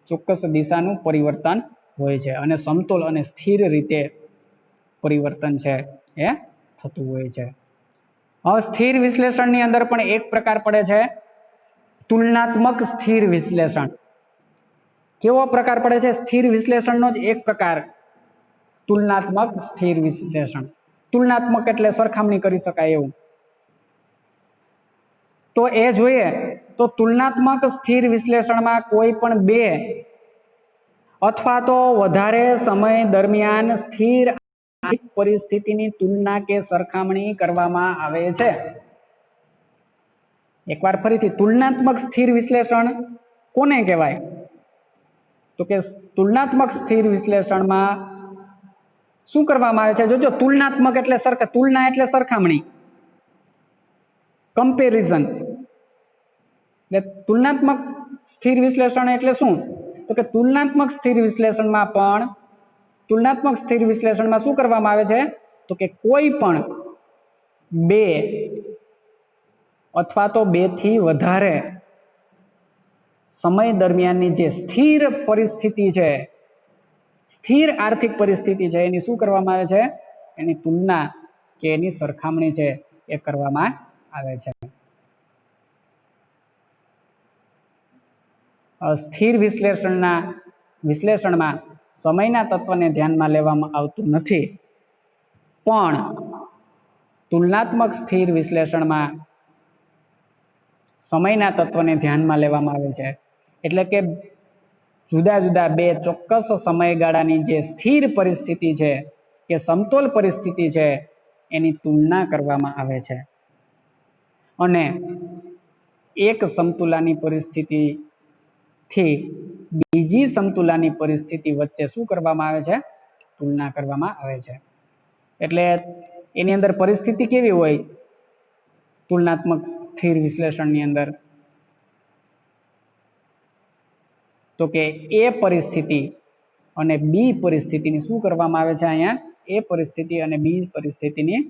चोक्कस दिशानुं परिवर्तन होय छे अने समतोल अने स्थिर रीते परिवर्तन छे ए थतुं होय छे। हवे स्थिर विश्लेषणनी अंदर पण एक प्रकार पड़े छे तुलनात्मक स्थिर विश्लेषण। केवो प्रकार पड़े छे स्थिर विश्लेषणनो ज एक प्रकार तुलनात्मक स्थिर विश्लेषण। तुलनात्मक एटले सरखामणी करी शकाय एवुं। तो ए जोईए तो तुलनात्मक स्थिर विश्लेषणमां कोई पण 2 अथवा तो वधारे समय दरमियान स्थिर परिस्थितिनी तुलना के सरखामणी करवामां आवे छे। एकवार फरीथी तुलनात्मक स्थिर विश्लेषण कोने कहेवाय तो के तुलनात्मक स्थिर विश्लेषणमां शुं करवामां आवे छे जोजो तुलनात्मक एटले तुलना एटले सरखामणी कम्पेरिजन એટલે तुलनात्मक स्थिर विश्लेषण एटले शुं तो के तुलनात्मक स्थिर विश्लेषणमां पण तुलनात्मक स्थिर विश्लेषणमां शुं करवामां आवे छे तो के कोई पण 2 अथवा तो 2 थी वधारे समय दरमियाननी जे स्थिर परिस्थिति छे, स्थिर आर्थिक परिस्थिति छे एनी शुं करवामां आवे छे एनी तुलना के एनी सरखामणी छे ए करवामां आवे छे। स्थिर विश्लेषणमां समयना तत्वने ध्यानमां लेवामां आवतुं नथी, पण तुलनात्मक स्थिर विश्लेषणमां समयना तत्वने ध्यानमां लेवामां आवे छे। एटले के जुदा जुदा 2 चोक्कस समयगाळानी जे स्थिर परिस्थिति छे के समतोल परिस्थिति छे एनी तुलना करवामां आवे छे अने एक समतुलानी परिस्थिति थी बीजी समतुलानी परिस्थिति वच्चे शुं करवामां आवे छे तुलना करवामां आवे छे। एटले एनी अंदर परिस्थिति केवी होय तुलनात्मक स्थिर विश्लेषणनी अंदर तो के ए परिस्थिति अने बी परिस्थितिनी शुं करवामां आवे छे अहींया ए परिस्थिति अने बी परिस्थितिनी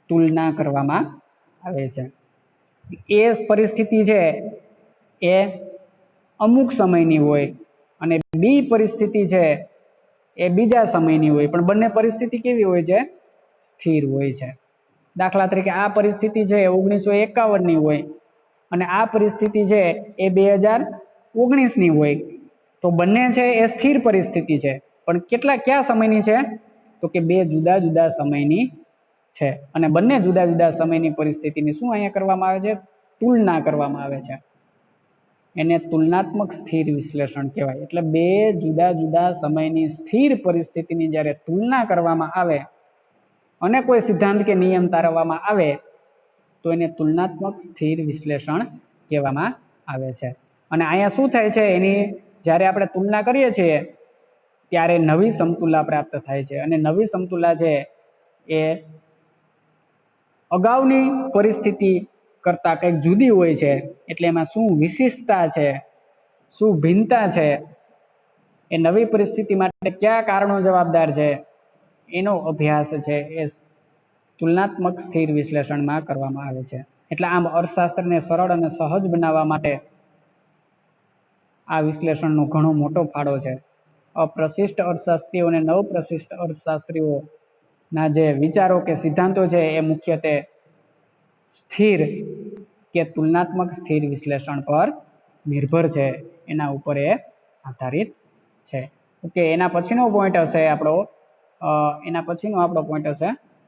तुलना करवामां आवे छे। ए परिस्थिति छे ए अमुक समयनी होय अने बी परिस्थिति छे ए बीजा समयनी होय पण बंने परिस्थिति केवी होय छे स्थिर होय छे। दाखला तरीके आ परिस्थिति छे 1951 नी होय अने आ परिस्थिति छे ए 2019 नी होय तो बंने छे ए स्थिर परिस्थिति छे पण क्या समयनी छे तो के 2 जुदा जुदा समयनी छे अने बंने जुदा जुदा समयनी परिस्थितिनी शुं अहींया करवामां आवे छे तुलना करवामां आवे छे एने तुलनात्मक स्थिर विश्लेषण कहेवाय। एटले 2 जुदा जुदा समयनी स्थिर परिस्थितिनी ज्यारे तुलना करवामां आवे अने कोई सिद्धांत के नियम तारववामां आवे તો એને તુલનાત્મક સ્થિર વિશ્લેષણ કહેવામાં આવે છે। અને અહીંયા શું થાય છે, એની જ્યારે આપણે તુલના કરીએ છીએ ત્યારે નવી સમતુલા પ્રાપ્ત થાય છે। અને નવી સમતુલા છે એ અગાઉની પરિસ્થિતિ કરતાં કંઈક જુદી હોય છે, એટલે એમાં શું વિશિષ્ટતા છે, શું ભિન્નતા છે, એ નવી પરિસ્થિતિ માટે કયા કારણો જવાબદાર છે, એનો અભ્યાસ છે એ તુલનાત્મક સ્થિર વિશ્લેષણમાં કરવામાં આવે છે। એટલે આમ અર્થશાસ્ત્રને સરળ અને સહજ બનાવવા માટે આ વિશ્લેષણનો ઘણો મોટો ફાળો છે। અપ્રશિષ્ટ અર્થશાસ્ત્રીઓ અને નવપ્રશિષ્ટ અર્થશાસ્ત્રીઓના જે વિચારો કે સિદ્ધાંતો છે એ મુખ્યત્વે સ્થિર કે તુલનાત્મક સ્થિર વિશ્લેષણ પર નિર્ભર છે, એના ઉપર એ આધારિત છે। ઓકે, એના પછીનો પોઈન્ટ હશે આપણો પોઈન્ટ હશે